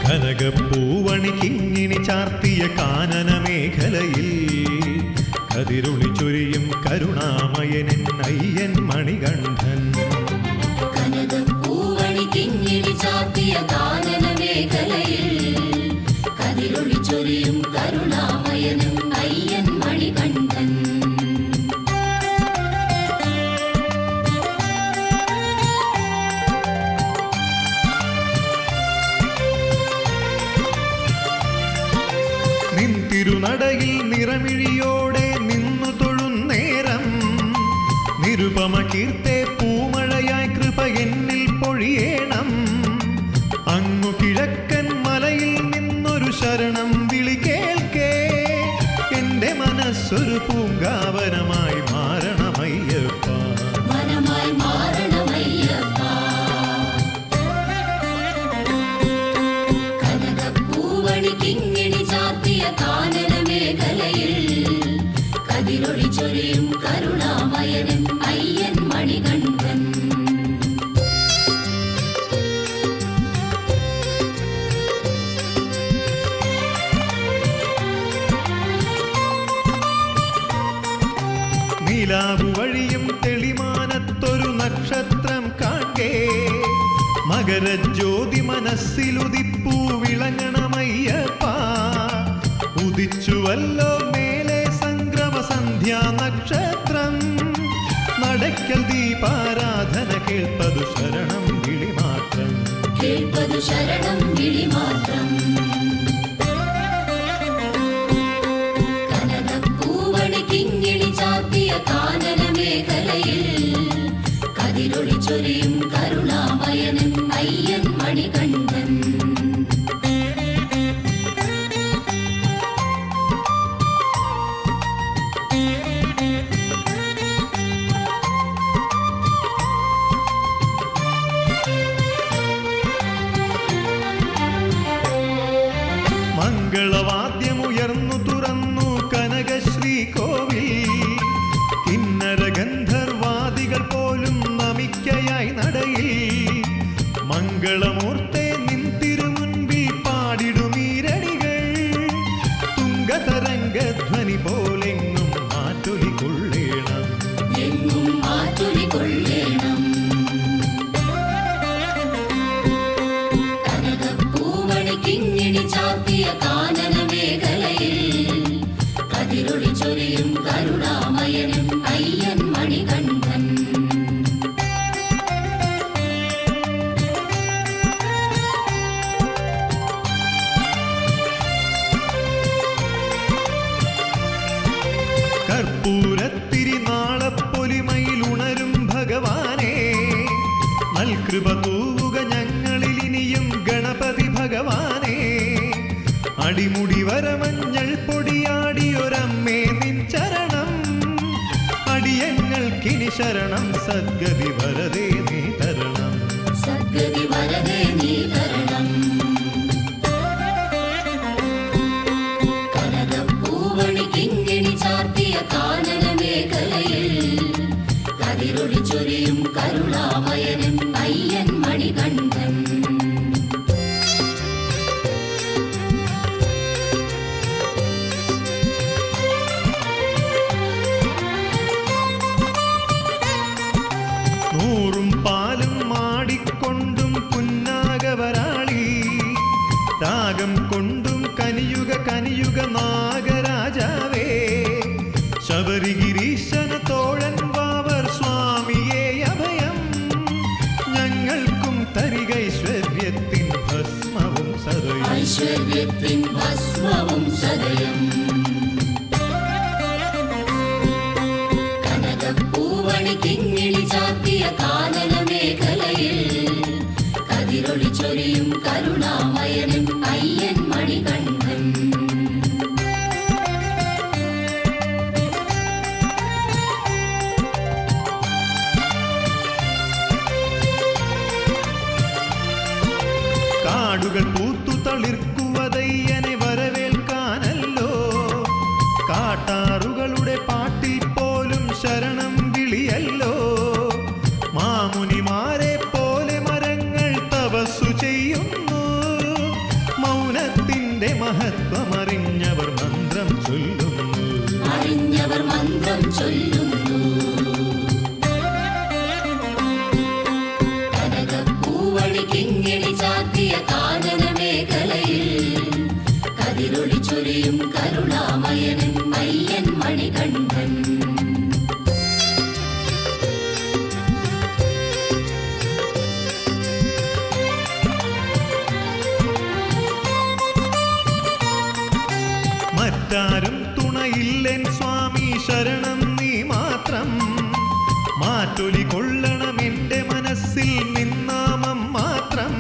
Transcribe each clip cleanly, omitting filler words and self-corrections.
കനകപ്പൂവണി കിങ്ങിണി ചാർത്തിയ കാനന മേഖലയിൽ കതിരൊളി ചൊരിയും കരുണാമയനൻ അയ്യൻ മണികണ്ഠൻ. കനകപ്പൂവണി കിങ്ങിണി ചാർത്തിയ കാനന മേഖലയിൽ കതിരൊളി ചൊരിയും കരുണാമയനും അയ്യൻ മണികണ്ഠൻ. തിരുനടയിൽ നിറമിഴിയോടെ നിന്നു തൊഴുന്നേരം നിരുപമ കീർത്തെ പൂമഴയായി കൃപ എന്നിൽ പൊഴിയേണം. അങ്ങു കിഴക്കൻ മലയിൽ നിന്നൊരു ശരണം വിളി കേൾക്കേ എന്റെ മനസ്സൊരു പൂങ്കാവനമായി മാറണമയ്യപ്പ, വനമായി മാറണമയ്യപ്പ. കനകപ്പൂവണി കിങ്ങിണി ചാർത്തിയ കാനന മേഖലയിൽ കതിരൊളി ചൊരിയും കരുണാമയനും അയ്യൻ മണികണ്ഠൻ. നീലാവു വഴിയും തെളിമാനത്തൊരു നക്ഷത്രം കാൺകേ മകരജ്യോതി മനസ്സിലുദിപ്പൂ വിളങ്ങണമയ്യപ്പ. ഉദിച്ചുവല്ലോ മേലെ സംക്രമ സന്ധ്യാ നക്ഷത്രം, നടയ്ക്കൽ ദീപാരാധന കേൾപ്പതു ശരണം വിളി മാത്രം, കേൾപ്പതു ശരണം വിളി മാത്രം. കനകപ്പൂവണി കിങ്ങിണി ചാർത്തിയ കാനന മേഖലയിൽ കതിരൊളി ചൊരിയും കരുണാമയനും അയ്യൻ മണികണ്ഠൻ. മംഗളവാദ്യമുയർന്നു തുറന്നു കനകശ്രീ കോവിൽ, കിന്നര ഗന്ധർവാദികൾ പോലും നമിക്കയായി നടയിൽ. മംഗളമൂർത്തെ നിൻ തിരുമുൻപിൽ പാടിടുമീരടികൾ, തുംഗതരംഗധ്വനി പോലെങ്ങും മാറ്റൊലി കൊള്ളേണം, എങ്ങും മാറ്റൊലി കൊള്ളേണം. കനകപ്പൂവണി കിങ്ങിണി ചാർത്തിയ കാനന മേഖലയിൽ കതിരൊളി ചൊരിയും കരുണാമയനും അയ്യൻ മണികണ്ഠൻ. കർപ്പൂരത്തിരി നാളപ്പൊലിമയിൽ ഉണരും ഭഗവാനെ, നൽകൃപ തൂവുക ഞങ്ങളിൽ ഇനിയും ഗണപതി ഭഗവാനെ. അടിമുടി വരമഞ്ഞൾ പൊടിയാടിയൊരമ്മേ നിൻ ചരണം, അടിയങ്ങൾക്കിനി ശരണം സദ്ഗതി വരദേ നീ തരണം, സദ്ഗതി വരദേ നീ തരണം. കനകപ്പൂവണി കിങ്ങിണി ചാർത്തിയ കാനന മേഖലയിൽ കതിരൊളി ചൊരിയും കരുണാമയനും അയ്യൻ മണികണ്ഠൻ. നൂറും പാലും മാടിക്കൊണ്ടും പുന്നാഗവരാളി, രാഗം കൊണ്ടും കനിയുക കനിയുക നാഗരാജാവേ. ശബരിഗിരീശന തോഴൻ വാവർ സ്വാമിയെ അഭയം, ഞങ്ങൾക്കും തരികൈശ്വര്യത്തിൻ ഭസ്മവും സദയം, ഐശ്വര്യത്തിൻ ഭസ്മവും സദയം. കനകപ്പൂവണി കിങ്ങിണി ചാർത്തിയ കാനന മേഖലയിൽ കതിരൊളി ചൊരിയും കരുണാമയനും അയ്യൻ മണികണ്ഠൻ. കാടുകൾ പൂത്തു തളിർക്കുവതയ്യനെ വരവേൽക്കാനല്ലോ. കാട്ടാറുകളുടെ പാട്ടിൽ പോലും ശരണം വിളിയല്ലോ. മാമുനിമാരെ പോലെ മരങ്ങൾ തപസ്സു ചെയ്യുന്നു. മൗനത്തിന്റെ മഹത്വമറിഞ്ഞവർ മന്ത്രം ചൊല്ലുന്നു. അറിഞ്ഞവർ മന്ത്രം ചൊല്ലുന്നു. കനകപ്പൂവണി കിങ്ങിണി ചാർത്തിയ കാനന മേഖലയിൽ കതിരൊളി ചൊരിയും കരുണാമയനൻ അയ്യൻ മണികണ്ഠൻ. മറ്റാരും തുണയില്ലെൻ സ്വാമി ശരണം നീ മാത്രം. മാറ്റൊലി കൊള്ളണം എൻ്റെ മനസ്സിൽ നിന്നാമം മാത്രം.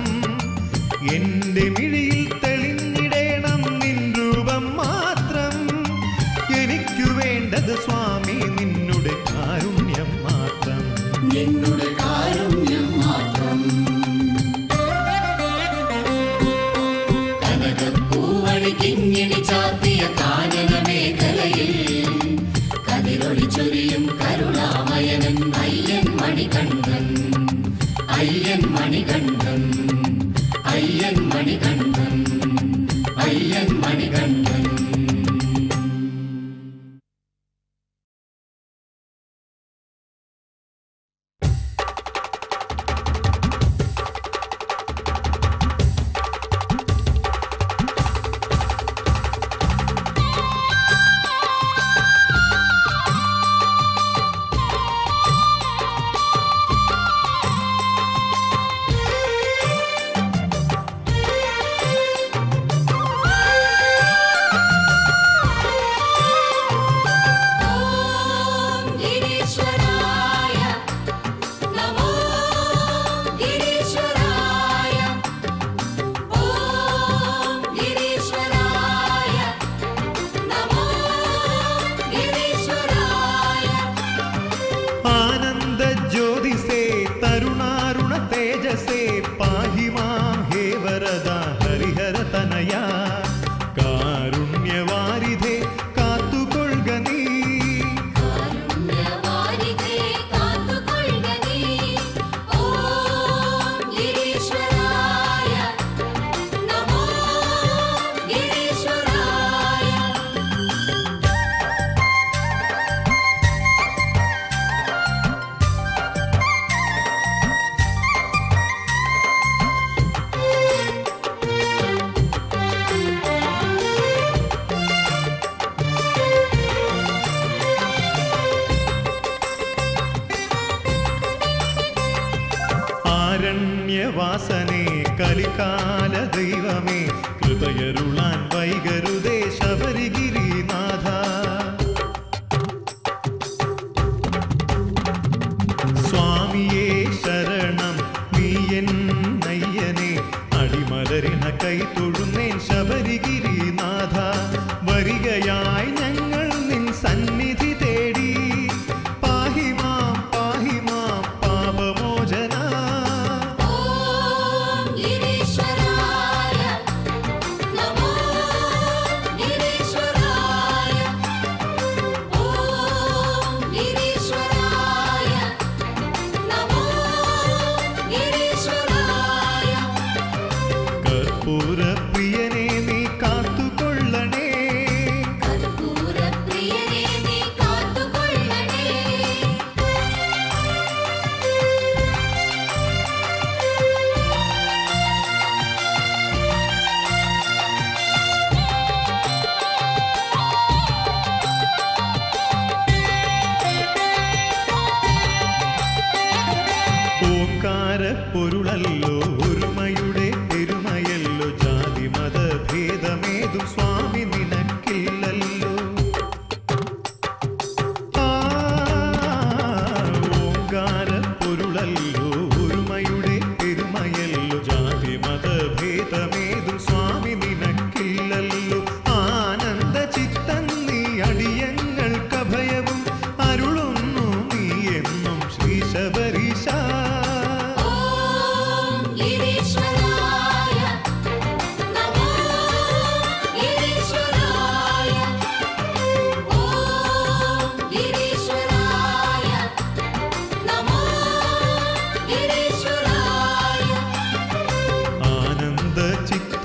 എൻ്റെ മിഴിയിൽ തെളിഞ്ഞിടേണം നിൻ രൂപം മാത്രം. എനിക്കു വേണ്ടത് സ്വാമി നിന്നുടെ കാരുണ്യം മാത്രം. നിന്നുടെ കാരുണ്യം മാത്രം. കനകപ്പൂവണി കിങ്ങിണി ചാർത്തിയ കാനന മേഖലയിൽ കതിരൊളി ചൊരിയും കരുണാമയനൻ അയ്യൻ മണികണ്ഠൻ. അയ്യൻ മണികണ്ഠൻ. അയ്യൻ മണികണ്ഠൻ. അയ്യൻ മണികണ്ഠൻ. पाहि मां हे वरदा हरिहर तनया कारुण्यवारिधे कात्तुकोळ्ग नी कारुण्यवारिधे कात्तुकोळ्ग नी ओम गिरीश्वराय नमो गिरीश्वराय आरण्यवासने कलिकाल दैवमे कृपयरुळान् वैगरुदे शबरिगिरिनाथ स्वामिये शरणं नीयन्नय्यने अडिमलरिन कैतोळुन्नेन् शबरिगिरिनाथ वरिगयायि ഞങ്ങൾ നിൻ സന്നിധി തേടി പാഹി മാം പാപമോചന കർപ്പൂരപ്രിയനേ നീ കാത്തുകൊള്ളണേ കർപ്പൂരപ്രിയനേ നീ കാത്തുകൊള്ളണേ ഓംകാരപ്പൊരുളല്ലോ ഒരുമയുടെ പെരുമയല്ലോ ജാതി മതഭേദമേതും സ്വാമി നിനക്കില്ലല്ലോ ഓംകാരപ്പൊരുളല്ലോ ഒരുമയുടെ പെരുമയല്ലോ ജാതി മതഭേദമേതും സ്വാമി നിനക്കില്ലല്ലോ ആനന്ദ ചിത്തൻ നീ അടിയങ്ങൾക്കഭയവും അരുളുന്നു നീ എന്നും ശ്രീ ശബരീശ ഓം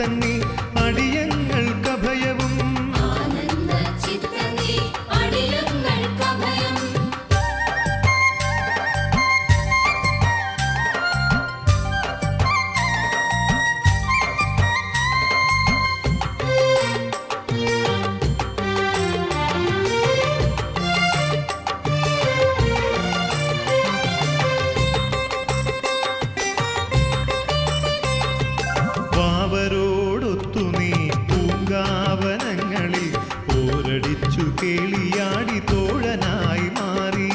ചിത്തന്നീ അടിയങ്ങൾക്കഭയവും ആനന്ദ ചിത്തനീ അടിയങ്ങൾക്കഭയം വാവരോടൊത്തു നീ പൂങ്കാവനങ്ങളിൽ പോരടിച്ചു കേളിയാടി തോഴനായി മാറി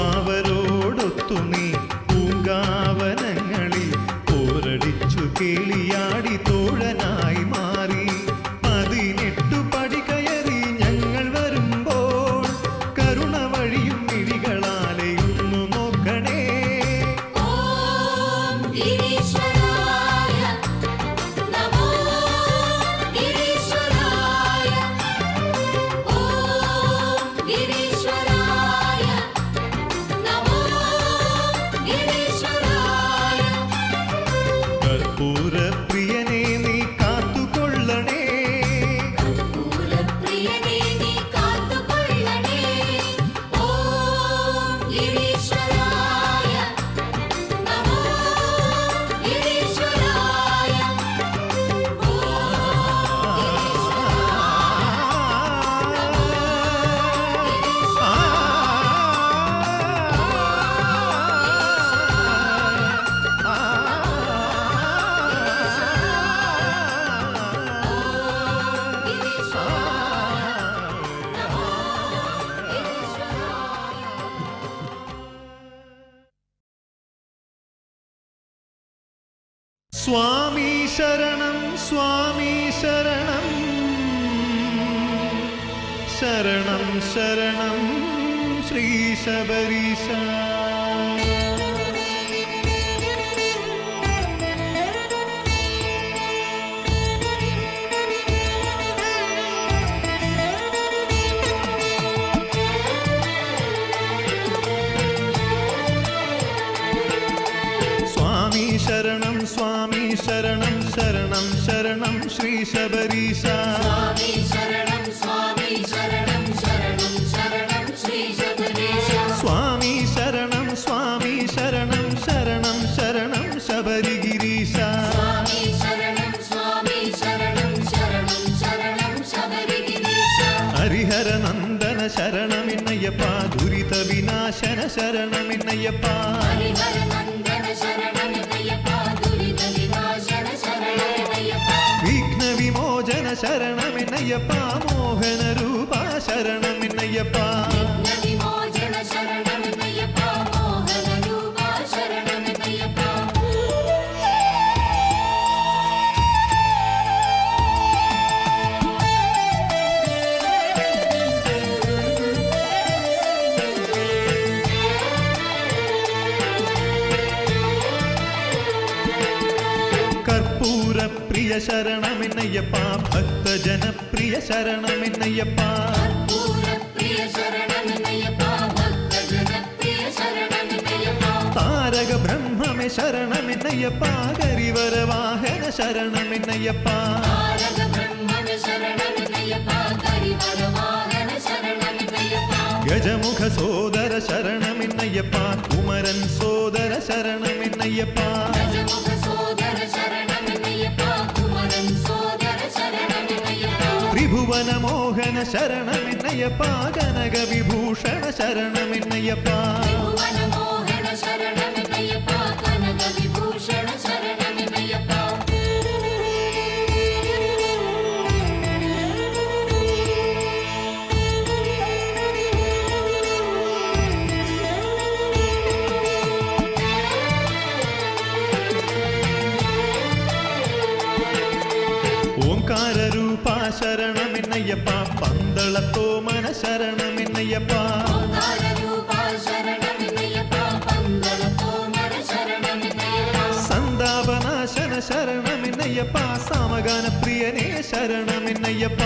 വാവരോടൊത്തു നീ പൂങ്കാവനങ്ങളിൽ പോരടിച്ചു കേളിയാടി തോഴനായി മാറി 18 പടി കയറി ഞങ്ങൾ വരുമ്പോൾ കരുണ വഴിയും മിഴികളാലെ ഒന്നു നോക്കണേ ഓം ഗിരീശ്വരായ നമോ ഗിരീശ്വരായ ഓം ഗിരീശ്വരായ നമോ ഗിരീശ്വരായ കർപ്പൂര പ്രിയനെ നീ കാത്തുകൊള്ളണേ കർപ്പൂരപ്രിയനേ നീ കാത്തുകൊള്ളണേ ഓം ഗിരീശ്വരായ നമോ ഗിരീശ്വരായ സ്വാമി ശരണം സ്വാമി ശരണം ശരണം ശരണം ശ്രീ ശബരീശ സ്വാമി ശരണം സ്വാമി ശരണം ശരണം ശരണം ശ്രീ ശബരീശ സ്വാമി ശരണം സ്വാമി ശരണം ശരണം ശരണം ശ്രീ ശബരീശ സ്വാമി ശരണം സ്വാമി ശരണം ശരണം ശരണം ശബരിഗിരീശ സ്വാമി ശരണം സ്വാമി ശരണം ശരണം ശരണം ശബരിഗിരീശ ഹരിഹര നന്ദന ശരണമിന്നയ്യപ്പ ദുരിത വിനാശന ശരണമിന്നയ്യപ്പ ഹരിഹര നന്ദന ശരണമിന്നയ്യപ്പ ദുരിത വിനാശന ശരണമിന്നയ്യപ്പ വിഘ്ന വിമോചന ശരണമിന്നയ്യപ്പ മോഹന രൂപ ശരണമിന്നയ്യപ്പ വിഘ്ന വിമോചന ശരണമിന്നയ്യപ്പ മോഹന രൂപ ശരണമിന്നയ്യപ്പ കർപ്പൂര പ്രിയ ശരണമിന്നയ്യപ്പ ഭക്തജനപ്രിയ ശരണമിന്നയ്യപ്പ കർപ്പൂരപ്രിയ ശരണമിന്നയ്യപ്പ ഭക്തജനപ്രിയ ശരണമിന്നയ്യപ്പ താരക ബ്രഹ്മമേ ശരണമിന്നയ്യപ്പ കരിവര വാഹന ശരണമിന്നയ്യപ്പ താരക ബ്രഹ്മണ ശരണമിന്നയ്യപ്പ കരിവര വാഹന ശരണമിന്നയ്യപ്പ ഗജമുഖ സോദര ശരണമിന്നയ്യപ്പ കുമരൻ സോദര ശരണമിന്നയ്യപ്പ ഗജമുഖ സോദര ശരണമിന്നയ്യപ്പ കുമരൻ സോദര ശരണമിന്നയ്യപ്പ ത്രിഭുവന മോഹന ശരണമിന്നയ്യപ്പ കനക വിഭൂഷണ ശരണമിന്നയ്യപ്പ ഭുവന മോഹന ശരണമിന്നയ്യപ്പ കനക വിഭൂഷണ ശരണമിന്നയ്യപ്പ ഓംകാര രൂപ ശരണമിന്നയ്യപ്പ പന്തളത്തോമന ശരണമിന്നയ്യപ്പ ഓംകാര രൂപ ശരണമിന്നയ്യപ്പ പന്തളത്തോമന ശരണമിന്നയ്യപ്പ സന്താപനാശന ശരണമിന്നയ്യപ്പ സമഗാന പ്രിയനേ ശരണമിന്നയ്യപ്പ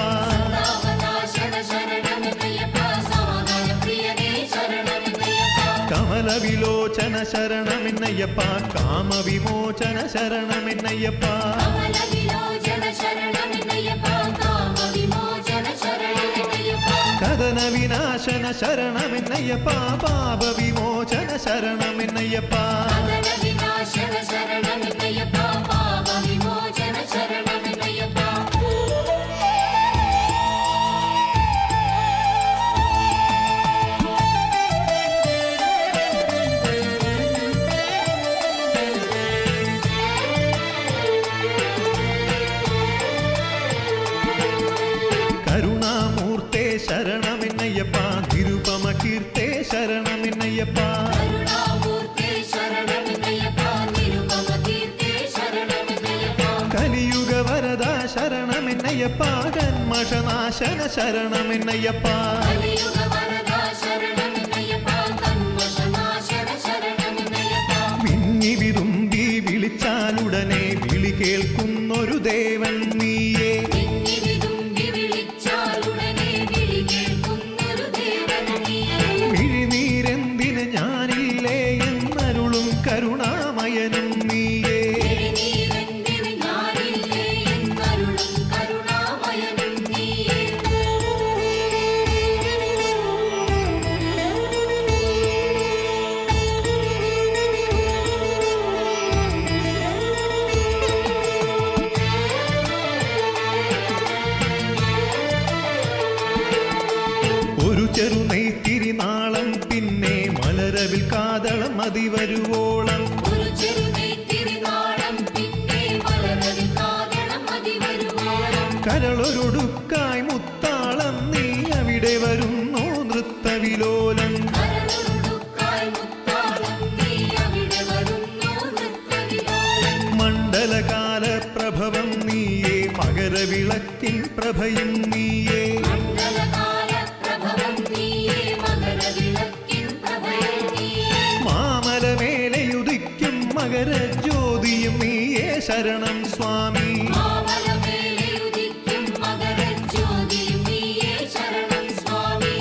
നാമനാശന ശരണമിന്നയ്യപ്പ സമാധാന പ്രിയനേ ശരണമിന്നയ്യപ്പ കമലവിലോചന ശരണമെന്നയ്യപ്പ കാമവിമോചന ശരണമെന്നയ്യപ്പ കമലവിലോചന ശരണമെന്നയ്യപ്പ കാമവിമോചന ശരണമെന്നയ്യപ്പ കഥന വിനാശന ശരണമെന്നയ്യപ്പ പാപവിമോചന ശരണമെന്നയ്യപ്പ കഥന വിനാശന ശരണമെന്നയ്യപ്പ പാപവിമോചന ശരണമെന്നയ്യപ്പ കരുണാമൂർത്തേ ശരണമെന്നയ്യപ്പ നിരുപമ കീർത്തേ ശരണമെന്നയ്യപ്പ കരുണാമൂർത്തേ ശരണമെന്നയ്യപ്പ നിരുപമ കീർത്തേ ശരണമെന്നയ്യപ്പ കലിയുഗ വരദ ശരണമെന്നയ്യപ്പ കന്മഷനാശന ശരണമെന്നയ്യപ്പ കലിയുഗ വരദ ശരണമെന്നയ്യപ്പ കന്മഷനാശന ശരണമെന്നയ്യപ്പ വിങ്ങി വിതുമ്പി വിളിച്ചാലുടനെ വിളി കേൾക്കുന്നൊരു ദേവൻ നീയേ വിങ്ങി വിതുമ്പി വിളിച്ചാലുടനെ വിളി കേൾക്കുന്നൊരു ദേവൻ നീയേ മിഴിനീരെന്തിന് ഞാനില്ലേ എന്നരുളും കരുണാമയനും നീയേ തിരുനീരെന്തിന് ഞാനില്ലേ എന്നരുളും കരുണാമയനും നീയേ ഒരു ചെറുനെയ്ത്തിരി നാളം പിന്നെ മലരവിൽ കാതളം അതിവരുവോളം ഒരു ചെറുനെയ്ത്തിരി നാളം പിന്നെ മലരവിൽ കാതളം അതിവരുവോളം കരളൊരൊടുക്കായി മുത്താളം നീ അവിടെ വരുന്നു നൃത്തവിലോലം കരളൊടുക്കായി മുത്താളം നീ അവിടെ വരുന്നു നൃത്തവിലോലം മണ്ഡലകാല പ്രഭവം നീയേ മകരവിളക്കിൻ പ്രഭയും നീയേ മണ്ഡലകാല പ്രഭവം നീയേ മകരവിളക്കിൻ പ്രഭയം നീയേ മാമലമേലയുദിക്കും മകരജ്യോതിയും നീയേ ശരണം സ്വാമി മാമലമേലയുദിക്കും മകരജ്യോതിയും നീയേ ശരണം സ്വാമി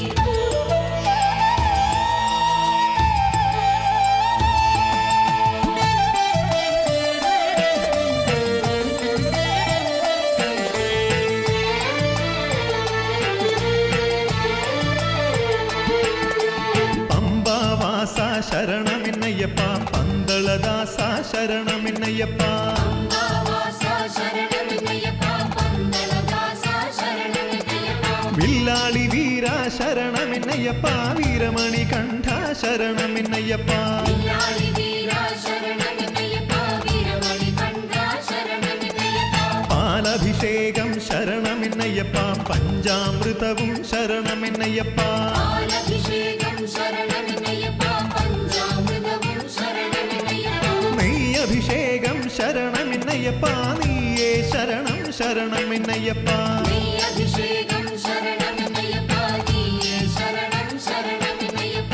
പമ്പാവാസ ശരണമെന്നയ്യപ്പ പന്തളദാസ ശരണമെന്നയ്യപ്പ അംബാവാസ ശരണമെന്നയ്യപ്പ പന്തളദാസ ശരണമെന്നയ്യപ്പ വില്ലാളി വീര ശരണമെന്നയ്യപ്പ വീരമണി കണ്ഠ ശരണമെന്നയ്യപ്പ വില്ലാളി വീര ശരണമെന്നയ്യപ്പ വീരമണി കണ്ഠ ശരണമെന്നയ്യപ്പ പാലഭിഷേകം ശരണമെന്നയ്യപ്പ പഞ്ചാമൃതവും ശരണമെന്നയ്യപ്പ പാലഭിഷേകം ശരണമെന്നയ്യപ്പ പഞ്ചാമൃതവും ശരണമെന്നയ്യപ്പ നെയ്യഭിഷേകം ശരണമെന്നയ്യപ്പ നീയേ ശരണം ശരണമെന്നയ്യപ്പ നെയ്യഭിഷേകം ശരണമെന്നയ്യപ്പ നീയേ ശരണം ശരണമെന്നയ്യപ്പ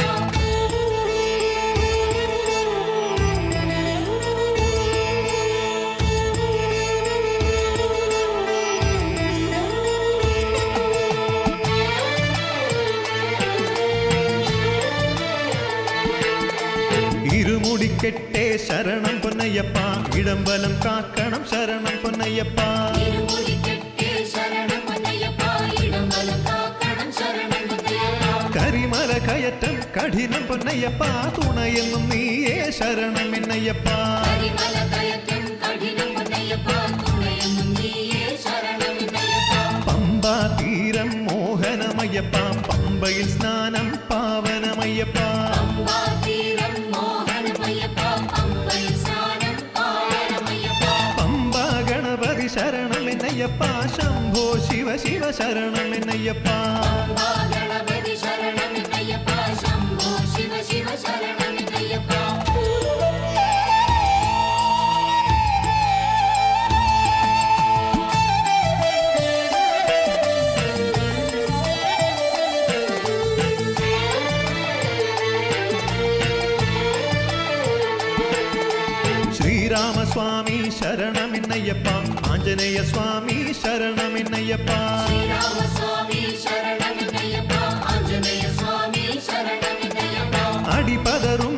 ഇരുമുടിക്കെട്ടേ ശരണം പൊന്നയ്യപ്പ ഇടംബലം കാക്കണം ശരണം പൊന്നയ്യപ്പ ഇരുമുടിക്കെട്ടേ ശരണം പൊന്നയ്യപ്പ ഇടംബലം കാക്കണം ശരണം പൊന്നയ്യപ്പ കരിമല കയറ്റം കഠിനം പൊന്നയ്യപ്പ തുണയെന്നും നീയേ ശരണം എന്നയ്യപ്പ കരിമല കയറ്റം കഠിനം പൊന്നയ്യപ്പ തുണയെന്നും നീയേ ശരണമെന്നയ്യപ്പ പമ്പാ തീരം മോഹനമയ്യപ്പ പമ്പയിൽ സ്നാനം പാവനമയ്യപ്പ പമ്പാതീരം മോഹനമയ്യപ്പ പമ്പയിൽ സ്നാനം പാവനമയ്യപ്പ പമ്പാ ഗണപതി ശരണമെന്നയ്യപ്പ ശംഭോ ശിവ ശിവ ശരണമെന്നയ്യപ്പ പമ്പാ ഗണപതി ശരണമെന്നയ്യപ്പ ശംഭോ ശിവ ശിവ ശരണമെന്നയ്യപ്പ ശ്രീരാമസ്വാമി ശരണമെന്നയ്യപ്പ ആഞ്ജനേയ സ്വാമി ശരണമെന്നയ്യപ്പ ശ്രീരാമസ്വാമി ശരണമെന്നയ്യപ്പ ആഞ്ജനേയ സ്വാമി ശരണമെന്നയ്യപ്പ അടിപതറും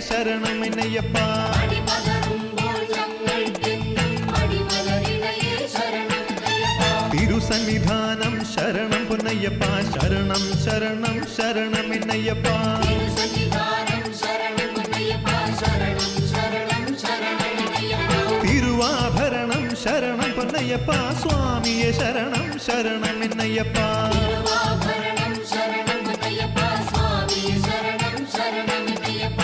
ശരണമെന്നയ്യപ്പാ അടിപതറുമ്പോൾ ഞങ്ങൾക്കെന്നും അടിമലരിണയേ ശരണം അയ്യപ്പ തിരുസന്നിധാനം ശരണം പൊന്നയ്യപ്പാ ശരണം ശരണം ശരണമെന്നയ്യപ്പാ തിരുസന്നിധാനം ശരണം പൊന്നയ്യപ്പ ശരണം ശരണം ശരണമയ്യപ്പ തിരുവാഭരണം ശരണം പൊന്നയ്യപ്പാ സ്വാമിയെ ശരണം ശരണമെന്നയ്യപ്പാ തിരുവാഭരണം ശരണം പൊന്നയ്യപ്പ സ്വാമിയെ ശരണം ശരണമയ്യപ്പ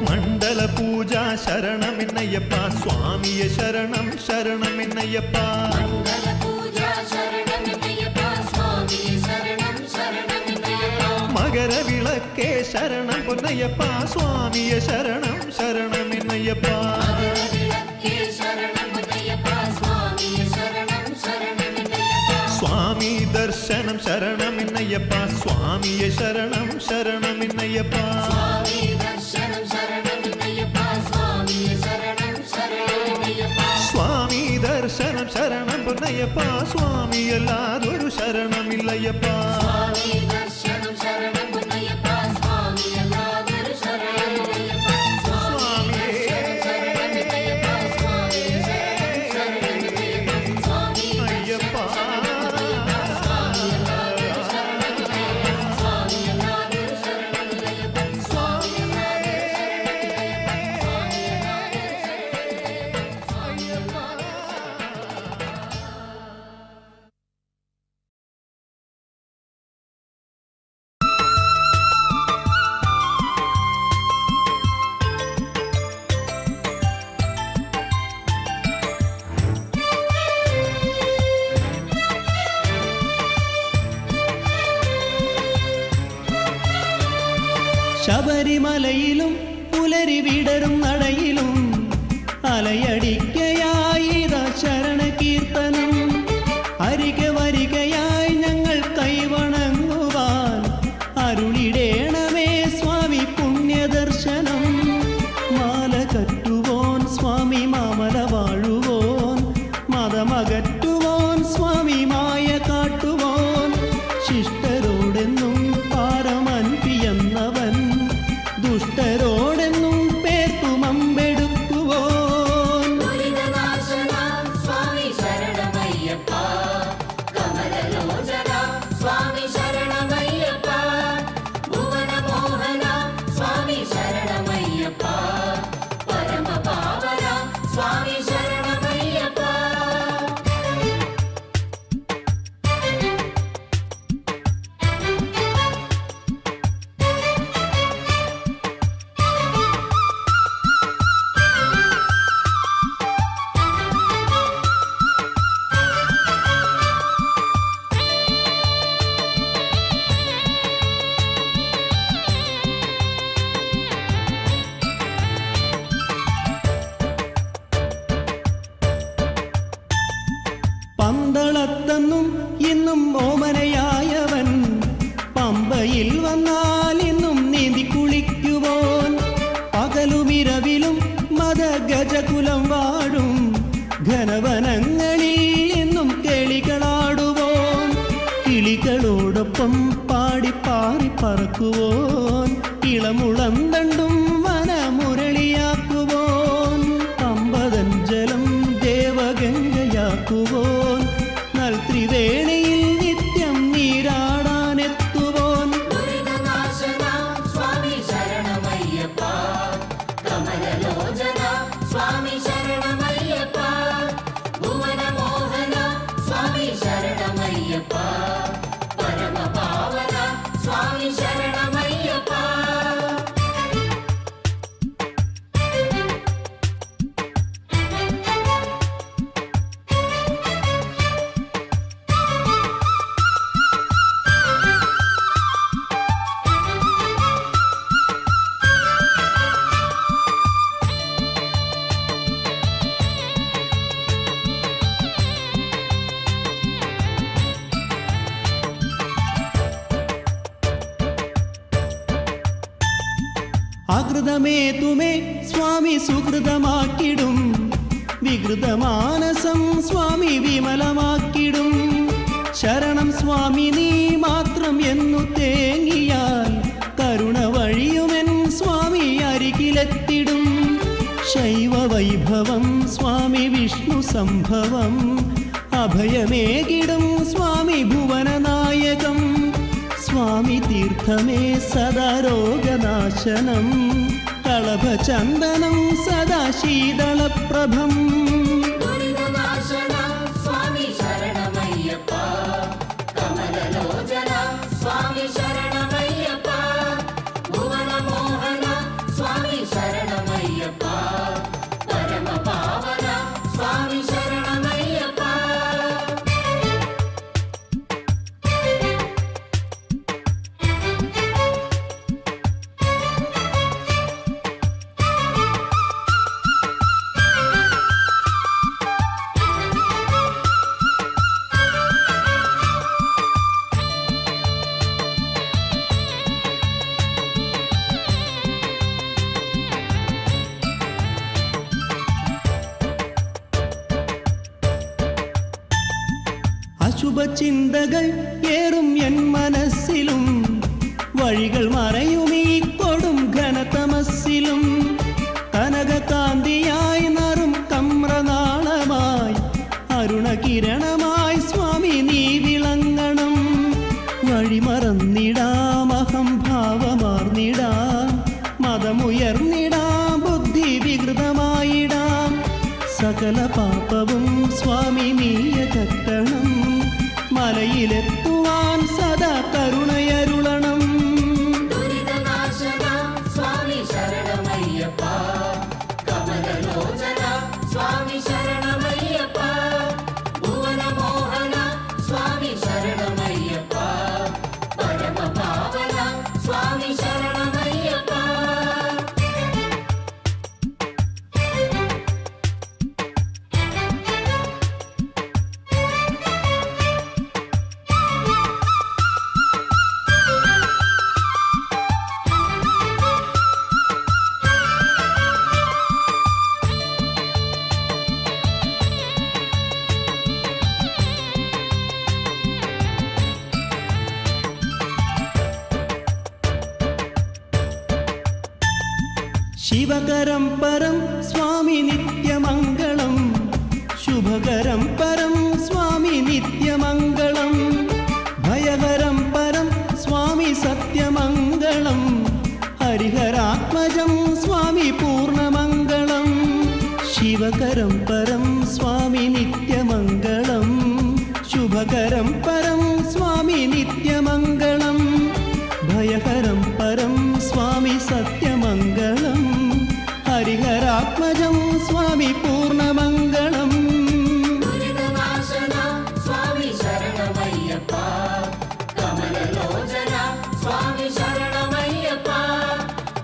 മണ്ഡല പൂജ ശരണമെന്നയ്യപ്പാ സ്വാമിയെ ശരണം ശരണമെന്നയ്യപ്പാ മംഗള പൂജ ശരണമയ്യപ്പ സ്വാമിയെ ശരണം ശരണമയ്യപ്പ മകരവിളക്കേ ശരണം പൊന്നയ്യപ്പാ സ്വാമിയെ ശരണം ശരണമെന്നയ്യപ്പാ വിളക്കേ ശരണം പൊന്നയ്യപ്പ സ്വാമിയെ ശരണം ശരണമയ്യപ്പ സ്വാമി ദർശനം ശരണമെന്നയ്യപ്പാ സ്വാമിയെ ശരണം ശരണമെന്നയ്യപ്പാ സ്വാമി ദർശനം ശരണമയ്യപ്പ സ്വാമിയെ ശരണം ശരണമയ്യപ്പ സ്വാമി ദർശനം ശരണം പൊന്നയ്യപ്പാ സ്വാമിയല്ലാതൊരു ശരണമില്ലയ്യപ്പാ സ്വാമി ദർശനം ശരണം പൊന്നയ്യപ്പ സ്വാമിയല്ലാതൊരു ശരണമയ്യപ്പ സ്വാമി ശരണമയ്യപ്പ സ്വാമിയെ ശരണം ശരണമയ്യപ്പ സ്വാമി അയ്യപ്പാ സ്വാമിയല്ലാതൊരു ശരണമയ്യപ്പ ശബരിമലയിലും പുലരി വിടരും നടയിലും അലയടിക്കയായി ശരണ കീർത്തനം അരികെ വരികയായി ഞങ്ങൾ കൈവണങ്ങുവാൻ അരുളിടേണമേ സ്വാമി പുണ്യദർശനം മാല കറ്റുവോൻ സ്വാമി മാമല വാഴുവോൻ മതമകറ്റുവോൻ സ്വാമി മായ കാട്ടുവോൻ ശിഷ്ടരോടെന്നും പാരമൻപിയെന്നവൻ ദുഷ്ടരോടെന്നും പേർത്തുമമ്പെടുക്കുവോൻ ദുരിതനാശന സ്വാമി ശരണമയ്യപ്പ കമലലോചന സ്വാമി ശരണമയ്യപ്പ ഭുവനമോഹന സ്വാമി ശരണമയ്യപ്പ പരമപാവന സ്വാമി ശരണമയ്യപ്പ പന്തളത്തെന്നും ഇന്നും ഓമനയായവൻ പമ്പയിൽ വന്നാൽ ഇന്നും നീന്തി കുളിക്കുവോൻ പകലുമിരവിലും മതഗജകുലം വാഴും ഘനവനങ്ങളിൽ ഇന്നും കിളികളാടുവോൻ കിളികളോടൊപ്പം പാടി പറക്കുവോൻ ഇളമുളം തണ്ടും വനമുരളിയാക്കുവോൻ പമ്പതൻ ജലം ദേവഗംഗയാക്കുവോൻ നൽത്രിവേണിയിൽ നിത്യം നീരാടാനെത്തുവോൻ ദുരിതനാശന സ്വാമി ശരണമയ്യപ്പ കമലലോചന സ്വാമി ശരണമയ്യപ്പ ഭുവനമോഹന സ്വാമി ശരണമയ്യപ്പ പരമപാവന സ്വാമി ശരണമയ്യപ്പ അകൃതമേതുമേ സ്വാമി സുഹൃതമാക്കിടും, വികൃതമാനസം സ്വാമി വിമലമാക്കിടും. ശരണം സ്വാമി നീ മാത്രം എന്നു തേങ്ങിയാൽ കരുണ വഴിയുമെൻ സ്വാമി അരികിലെത്തിടും. ശൈവ വൈഭവം സ്വാമി വിഷ്ണു സംഭവം, അഭയമേകിടും സ്വാമി ഭുവനനായകം. സ്വാമി തീർത്ഥമേ സദാ രോഗനാശനം, കളഭചന്ദനം സദാ ശീതളപ്രഭം. ദുരിതനാശന സ്വാമി ശരണമയ്യപ്പ, കമലലോചന സ്വാമി ശരണമയ്യപ്പ, ഭുവനമോഹന സ്വാമി ശരണമയ്യപ്പ, പരമപാവന സ്വാമി ശരണമയ്യപ്പ. അശുഭചിന്തകൾ ഏറും എൻ മനസ്സിലും, വഴികൾ മറയുമീ കൊടും ഘനതമസ്സിലും. കനകകാന്തിയായി നറും കമ്രനാളമായി, അരുണകിരണമായി സ്വാമി നീ വിളങ്ങണം. വഴിമറന്നിടാം അഹംഭാവമാർന്നിടാം, മതമുയർന്നിടാം ബുദ്ധി വികൃതമായിടാം. സകല പാപവും സ്വാമി നീയകറ്റണം, മലയിലെത്തുവാൻ സദാ കരുണയരുളണം. ദുരിതനാശന സ്വാമി ശരണമയ്യപ്പ, കമലലോചന സ്വാമി ശരണമയ്യപ്പ, ഭുവനമോഹന സ്വാമി ശരണമയ്യപ്പ, പരമപാവന സ്വാമി ശരണമയ്യപ്പ. ശിവകരം പരം സ്വാമി നിത്യമംഗളം, ശുഭകരം പരം സ്വാമി നിത്യമംഗളം. ഭയകരം പരം സ്വാമി സത്യമംഗളം, ഹരിഹരാത്മജം സ്വാമി പൂർണ്ണമംഗളം. ശിവകരം പരം സ്വാമി നിത്യമംഗളം, ശുഭകരം പരം സ്വാമി നിത്യമംഗളം. ഭയഹരം പരം സ്വാമി സത്യമംഗളം, ഹരിഹരാത്മജം സ്വാമി പൂർണ്ണമംഗളം. ദുരിതനാശന സ്വാമി ശരണമയ്യപ്പ, കമലലോചന സ്വാമി ശരണമയ്യപ്പ,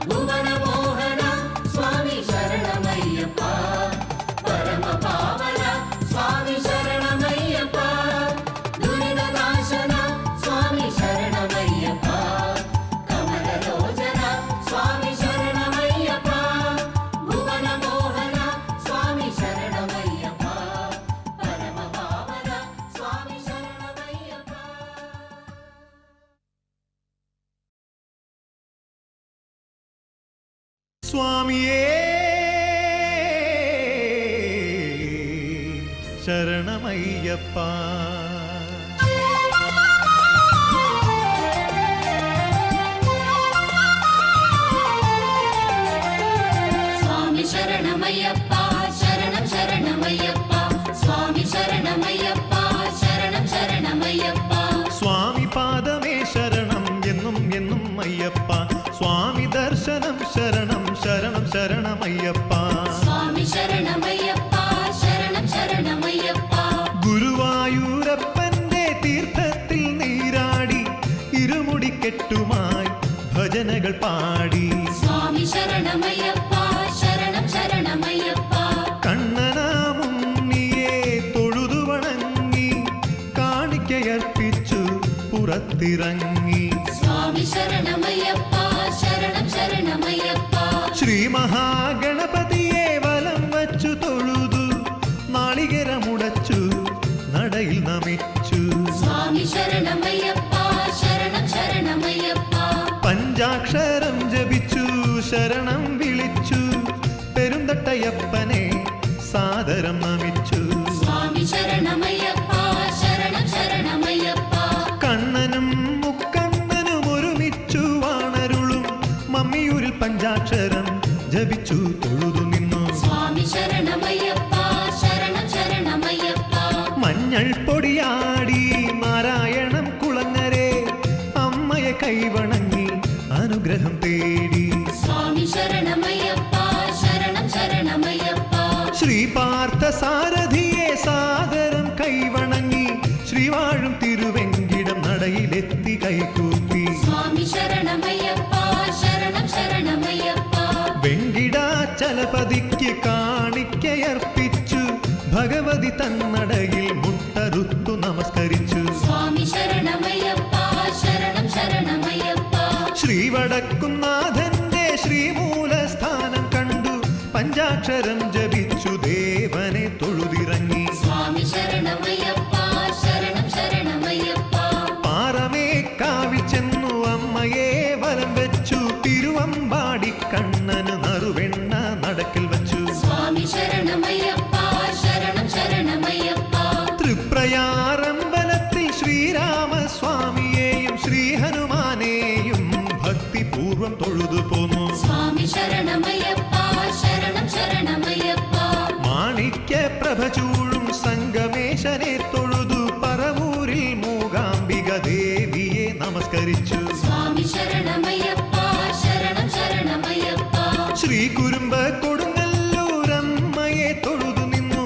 ഭുവനമോഹന സ്വാമി ശരണമയ്യപ്പ, പരമപാവന സ്വാമി ശരണമയ്യപ്പ. ദുരിതനാശന സ്വാമി ശരണമയ്യപ്പ, കമലലോചന സ്വാമി ശരണമയ്യപ്പ, ഭുവനമോഹന സ്വാമി ശരണമയ്യപ്പ, പരമപാവന സ്വാമി ശരണമയ്യപ്പ. സ്വാമിയേ ശരണമയ്യപ്പ. സ്വാമി ശരണമയ്യപ്പ, ശരണം ശരണമയ്യപ്പ, സ്വാമി ശരണമയ്യപ്പ, ശരണം ശരണമയ്യപ്പ. സ്വാമി പാദമേ ശരണം എന്നും എന്നും അയ്യപ്പ. സ്വാമി ദർശനം ശരണം ശരണം ശരണമയ്യപ്പ. സ്വാമി ശരണമയ്യപ്പ, ശരണം ശരണമയ്യപ്പ. ഗുരുവായൂരപ്പന്റെ തീർത്ഥത്തിൽ നീരാടി ഇരുമുടിക്കെട്ടുമായി ഭജനകൾ പാടി. സ്വാമി ശരണമയ്യപ്പ, ശരണം ശരണമയ്യപ്പ. കണ്ണനാമുണ്ണിയെ തൊഴുതു വണങ്ങി കാണിക്കയർപ്പിച്ചു പുറത്തിറങ്ങി. സ്വാമി ശരണമയ്യപ്പ, ശരണം ശരണമയ്യപ്പ. ശ്രീ മഹാഗണപതിയെ വലം വച്ചു തൊഴുതു നാളികേരമുടച്ചു നടയിൽ നമിച്ചു സ്വാമി ശരണമയ്യപ്പ ശരണം ശരണമയ്യപ്പ പഞ്ചാക്ഷരം ജപിച്ചു ശരണം വിളിച്ചു പെരുന്തട്ടയപ്പനെ സാദരം നമിച്ചു സ്വാമി ശരണമയ്യപ്പ ശരണം ശരണമയ്യപ്പ കണ്ണനും മുക്കണ്ണനും ഒരുമിച്ചു വാണരുളും മമ്മിയൂരിൽ പഞ്ചാക്ഷരം ജപിച്ചു തൊഴുതു നിന്നു സ്വാമി ശരണമയ്യപ്പ ശരണം ശരണമയ്യപ്പ മഞ്ഞൾ പൊടിയാടി നാരായണം കുളങ്ങരെ അമ്മയെ കൈവണങ്ങി അനുഗ്രഹം തേടി സ്വാമി ശരണമയ്യപ്പ ശരണം ശരണമയ്യപ്പ ശ്രീപാർത്ഥ സാരഥിയെ സാദരം കൈവണങ്ങി ശ്രീവാഴും തിരുവെങ്കിടം നടയിലെത്തി കൈകൂപ്പി സ്വാമി ശരണമയ്യപ്പ ശരണം ശരണമയ്യപ്പ വെങ്കിടാചലപതിക്ക് കാണിക്കയർപ്പിച്ചു ഭഗവതി തന്നടയിൽ മുട്ടറുത്തു നമസ്കരിച്ചു സ്വാമി ശരണമയ്യപ്പ ശരണം ശരണമയ്യപ്പ ശ്രീവടക്കുംനാഥന്റെ ശ്രീമൂലസ്ഥാനം കണ്ടു പഞ്ചാക്ഷരം ജപിച്ചു ദേവനെ തൊഴുതിറങ്ങി സ്വാമി ശരണമയ്യപ്പ ശരണം ശരണമയ്യപ്പ പാറമേക്കാവിൽ ചെന്നു അമ്മയെ വലം വെച്ചു തിരുവമ്പാടി കണ്ണന് നറുവെണ്ണ നടക്കിൽ വച്ചു സ്വാമി ശരണമയ്യപ്പ ശരണം ശരണമയ്യപ്പ തൃപ്രയാറമ്പലത്തിൽ ശ്രീരാമസ്വാമിയെയും ശ്രീഹനുമാനെയും ഭക്തിപൂർവം തൊഴുതു പോന്നു സ്വാമി ശരണമയ്യപ്പ ശരണം ശരണമയ്യപ്പ മാണിക്യ പ്രഭ ചൂഴും സംഗമേശനെ തൊഴുതു പറവൂരിൽ മൂകാംബിക ദേവിയെ നമസ്കരിച്ചു സ്വാമി ശരണമയ്യപ്പ ശരണം ശരണമയ്യപ്പ ശ്രീ കുരുമ്പ കൊടുങ്ങല്ലൂരമ്മയെ തൊഴുതു നിന്നു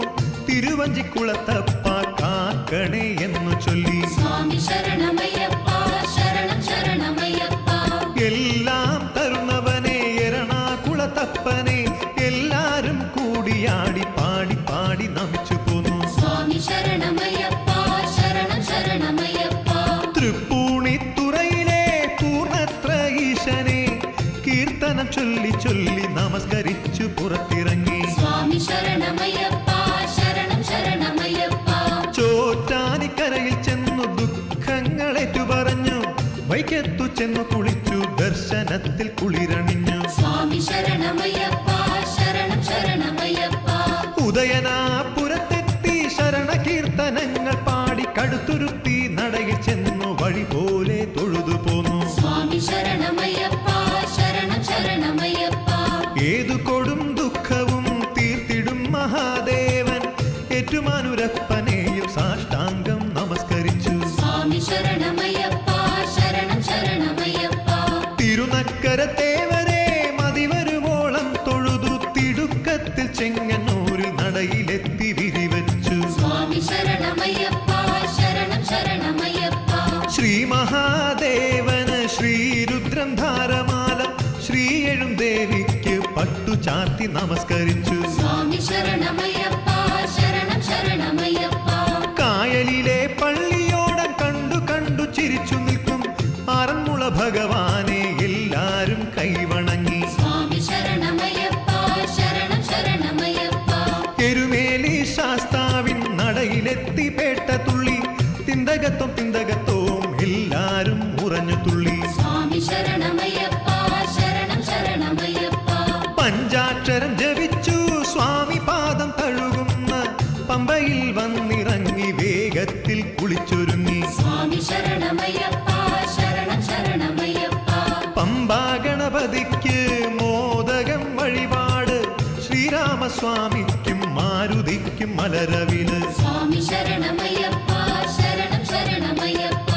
തിരുവഞ്ചിക്കുളത്തപ്പ കാക്കണേ എന്നു ചൊല്ലി സ്വാമി ശരണമയ്യപ്പ ശരണം ശരണമയ്യപ്പ എല്ലാം തരുന്നവനെ എറണാകുളത്തപ്പനെ എല്ലാരും കൂടിയാടി പാടി പാടി നമിച്ചു പോന്നു സ്വാമി ശരണമയ്യപ്പ ശരണം ശരണമയ്യപ്പ തൃപ്പൂണിത്തുറയിലെ പൂർണ്ണത്ര ഈശനെ കീർത്തനം ചൊല്ലി ചൊല്ലി നമസ്കരിച്ചു പുറത്തിറങ്ങി സ്വാമി ശരണമയ്യപ്പ ശരണം ശരണമയ്യപ്പ ചോറ്റാനിക്കരയിൽ ചെന്നു ദുഃഖങ്ങളേറ്റു പറഞ്ഞു വൈക്കത്തു ചെന്നു കുളിച്ചു ദർശനത്തിൽ കുളിരണിഞ്ഞു സ്വാമി ശരണമയ്യപ്പ ശരണം ശരണമയ്യപ്പ ഉദയനാപുരത്തെത്തി ശരണകീർത്തനങ്ങൾ പാടി കടുത്തുരുത്തി നടയിൽ ചെന്നു വഴി പോലെ തൊഴുതു പോന്നു സ്വാമി ശരണമയ്യപ്പ ശരണം ശരണമയ്യപ്പ ഏതു കൊടും ദുഃഖവും തീർത്തിടും മഹാദേവൻ ഏറ്റുമാനുരപ്പനെയും സാഷ്ടാംഗം നമസ്കരിച്ചു സ്വാമി ശരണമയ്യപ്പ ശരണം ശരണമയ്യപ്പ തിരുനക്കരത്തേവരെ മതിവരുവോളം തൊഴുതു തിടുക്കത്തിൽ ചെങ്ങന്നൂരിൽ നടയിലെത്തി വിരിവച്ചു സ്വാമി ശരണമയ്യപ്പ ശരണം ശരണമയ്യപ്പ ശ്രീ മഹാദേവന് ശ്രീരുദ്രം ധാരമാല ശ്രീയെഴും ദേവിക്ക് പട്ടു ചാർത്തി നമസ്കരിച്ചു സ്വാമി ശരണമയ്യപ്പ ശരണം ശരണമയ്യപ്പ കായലിലെ പള്ളിയോടം കണ്ടു കണ്ടു ചിരിച്ചു നിൽക്കും ആറന്മുള ഭഗവാനെ എല്ലാരും കൈവണങ്ങി സ്വാമി ശരണമയ്യപ്പ ശരണം ശരണമയ്യപ്പ എരുമേലി ശാസ്താവിൻ നടയിലെത്തി പേട്ട തുള്ളി തിന്തകത്വം തിന്തകത്വവും എല്ലാരും ഉറഞ്ഞു തുള്ളി സ്വാമി ശരണമയ്യപ്പ ശരണം ശരണമയ്യപ്പ പഞ്ചാക്ഷരം ജപിച്ചു സ്വാമി പാദം തഴുകുന്ന പമ്പയിൽ വന്നിറങ്ങി വേഗത്തിൽ കുളിച്ചൊരുങ്ങി സ്വാമി ശരണമയ്യപ്പ ശരണം ശരണമയ്യപ്പ പമ്പാ ഗണപതിക്ക് മോദകം വഴിപാട് ശ്രീരാമസ്വാമിക്കും മാരുതിക്കും മലരവില് സ്വാമി ശരണമയ്യപ്പ ശരണം ശരണമയ്യപ്പ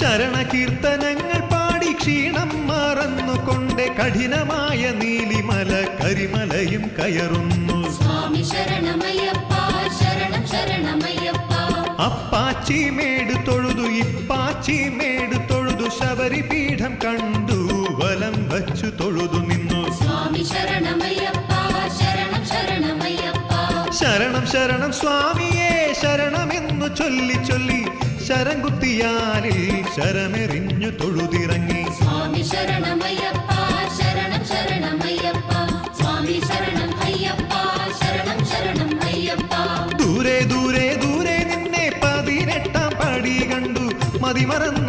ശരണകീർത്തനങ്ങൾ പാടി ക്ഷീണം മറന്നുകൊണ്ട് കഠിനമായ നീലിമല കരിമലയും കയറുന്നു സ്വാമി ശരണമയ്യപ്പ ശരണം ശരണമയ്യപ്പ അപ്പാച്ചി മേട് തൊഴുതു ഇപ്പാച്ചി മേട് തൊഴുതു ശബരിപീഠം കണ്ടു വലം വച്ചു തൊഴുതു നിന്നു സ്വാമി ശരണമയ്യപ്പ ശരണം ശരണമയ്യപ്പ ശരണം ശരണം സ്വാമിയെ ശരണമെന്നു ചൊല്ലി ചൊല്ലി ശരംകുത്തിയാലിൽ ശരമെറിഞ്ഞു തൊഴുതിറങ്ങി സ്വാമി ശരണമയ്യപ്പ ശരണം ശരണമയ്യപ്പ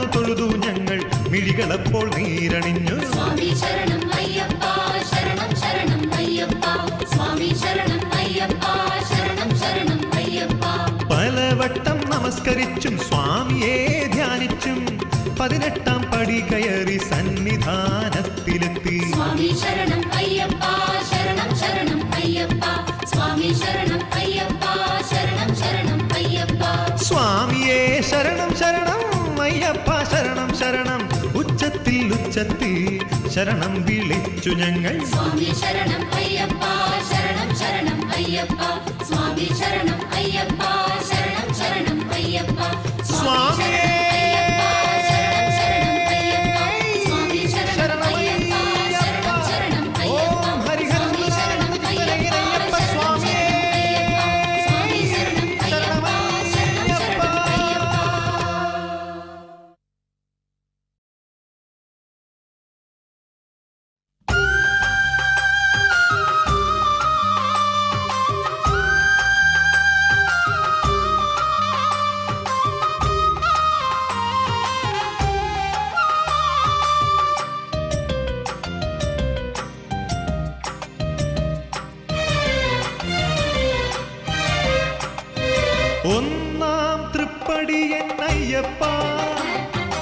വന്നു തൊഴുതു ഞങ്ങൾ മിഴികളപ്പോൾ നീരണിഞ്ഞു. സ്വാമി ശരണം അയ്യപ്പ ശരണം ശരണം അയ്യപ്പ സ്വാമി ശരണം അയ്യപ്പ ശരണം ശരണം അയ്യപ്പ പലവട്ടം നമസ്കരിച്ചും സ്വാമിയെ ധ്യാനിച്ചും 18-ാം പടി കയറി സന്നിധാനത്തിലെത്തി. സ്വാമി ശരണം അയ്യപ്പ ശരണം ശരണം അയ്യപ്പ സ്വാമി ശരണം അയ്യപ്പ ശരണം ശരണം അയ്യപ്പ സ്വാമിയെ ശരണം ശരണം അയ്യപ്പ ശരണം ശരണം ഉച്ചത്തിൽ ഉച്ചത്തിൽ ശരണം വിളിച്ചു ഞങ്ങൾ. സ്വാമി ശരണം അയ്യപ്പ ശരണം ശരണം അയ്യപ്പ സ്വാമി ശരണം അയ്യപ്പ ശരണം ശരണം അയ്യപ്പ സ്വാമിയേ ഓം ഹരിഹരം അയ്യപ്പ സ്വാമിയേ ശരണമയ്യപ്പ. ഒന്നാം തൃപ്പടി എന്നയ്യപ്പ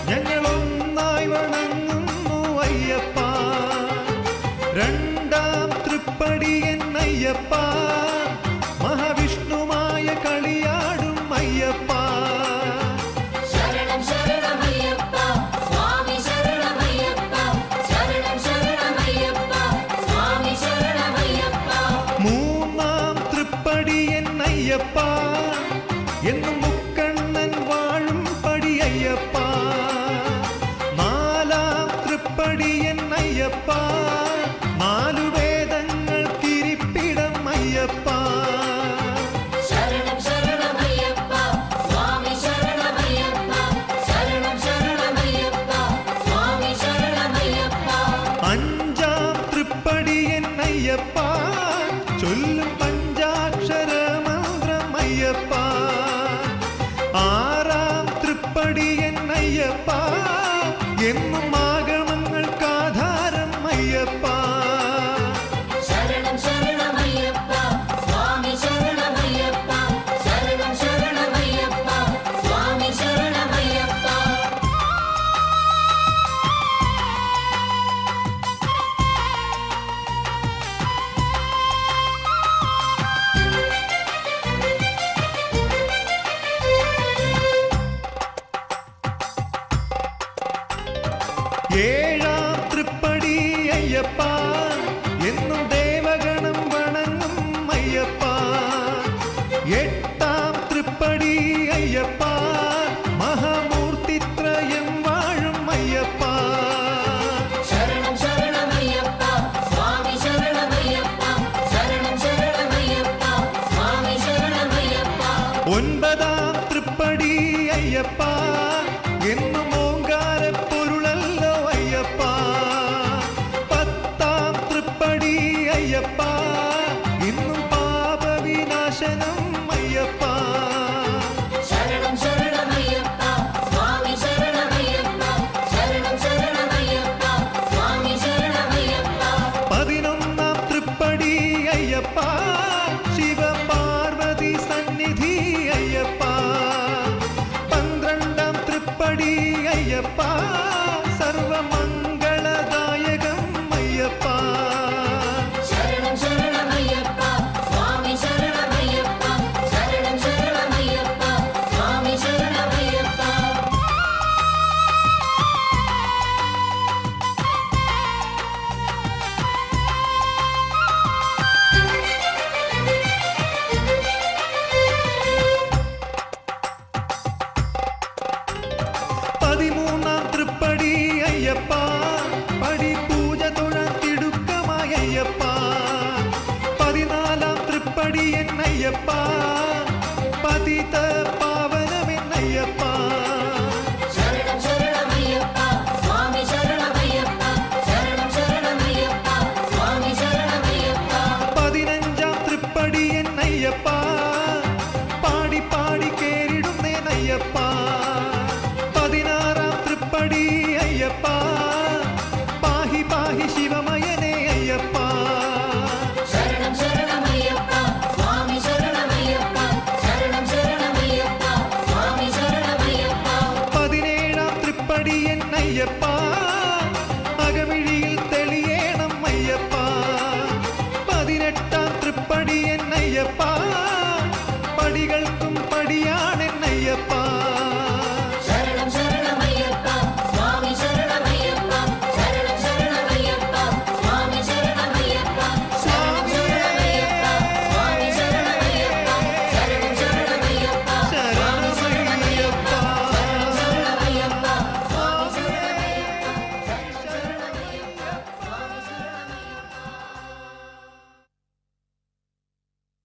ഞങ്ങൾ ഒന്നായി വണങ്ങുന്നു അയ്യപ്പ. രണ്ടാം തൃപ്പടി എന്നയ്യപ്പ മഹാവിഷ്ണുമായ കളിയാടും അയ്യപ്പ. ശരണം ശരണമയ്യപ്പ സ്വാമി ശരണമയ്യപ്പ ശരണം ശരണമയ്യപ്പ സ്വാമി ശരണമയ്യപ്പ മൂന്നാം തൃപ്പടി എന്നയ്യപ്പ എന്നും മുക്കണ്ണൻ വാഴും പടി അയ്യപ്പ. നാലാം തൃപ്പടി എന്നയ്യപ്പ 4 വേദങ്ങൾക്കിരിപ്പിടം അയ്യപ്പ. ശരണം ശരണമയ്യപ്പ സ്വാമി ശരണമയ്യപ്പ ശരണം ശരണമയ്യപ്പ സ്വാമി ശരണമയ്യപ്പ അഞ്ചാം തൃപ്പടി എന്നയ്യപ്പ ചൊല്ലും പഞ്ചാക്ഷര മന്ത്രം അയ്യപ്പ. ആറാം തൃപ്പടി എന്നയ്യപ്പ എന്നും ആഗമങ്ങൾക്കാധാരം അയ്യപ്പ. ശരണം ശരണമയ്യപ്പ സ്വാമി ശരണമയ്യപ്പ ശരണം ശരണമയ്യപ്പ സ്വാമി ശരണമയ്യപ്പ ഏഴാം തൃപ്പടി അയ്യപ്പ എന്നും ദേവഗണം വണങ്ങും അയ്യപ്പ. എട്ടാം തൃപ്പടി അയ്യപ്പ മഹാമൂർത്തിത്രയം വാഴും അയ്യപ്പ. ശരണം ശരണമയ്യപ്പ സ്വാമി ശരണമയ്യപ്പ ശരണം ശരണമയ്യപ്പ സ്വാമി ശരണമയ്യപ്പ ഒൻപതാം തൃപ്പടി അയ്യപ്പ എന്നും ഓങ്കാരപ്പൊരുളല്ലോ അയ്യപ്പ. 10-ാം തൃപ്പടി അയ്യപ്പ ഇന്നും പാപവിനാശനം അയ്യപ്പ. ശരണം ശരണമയ്യപ്പ സ്വാമി ശരണമയ്യപ്പ ശരണം ശരണമയ്യപ്പ സ്വാമി ശരണമയ്യപ്പ 11-ാം തൃപ്പടി അയ്യപ്പ ശിവപാർവതി സന്നിധി അയ്യപ്പ. 12-ാം തൃപ്പടി അയ്യപ്പ സർവമംഗളദായകം അയ്യപ്പ. ശരണം ശരണമയ്യപ്പ സ്വാമി ശരണമയ്യപ്പ ശരണം ശരണമയ്യപ്പ സ്വാമി ശരണമയ്യപ്പ തൃപ്പടി അയ്യപ്പ പാഹി പാഹി ശിവമയനേ അയ്യപ്പ ശരണം ശരണമയ്യപ്പ സ്വാമി ശരണമയ്യപ്പ ശരണം ശരണമയ്യപ്പ സ്വാമി ശരണമയ്യപ്പ 17 തൃപ്പടിയൻ അയ്യപ്പ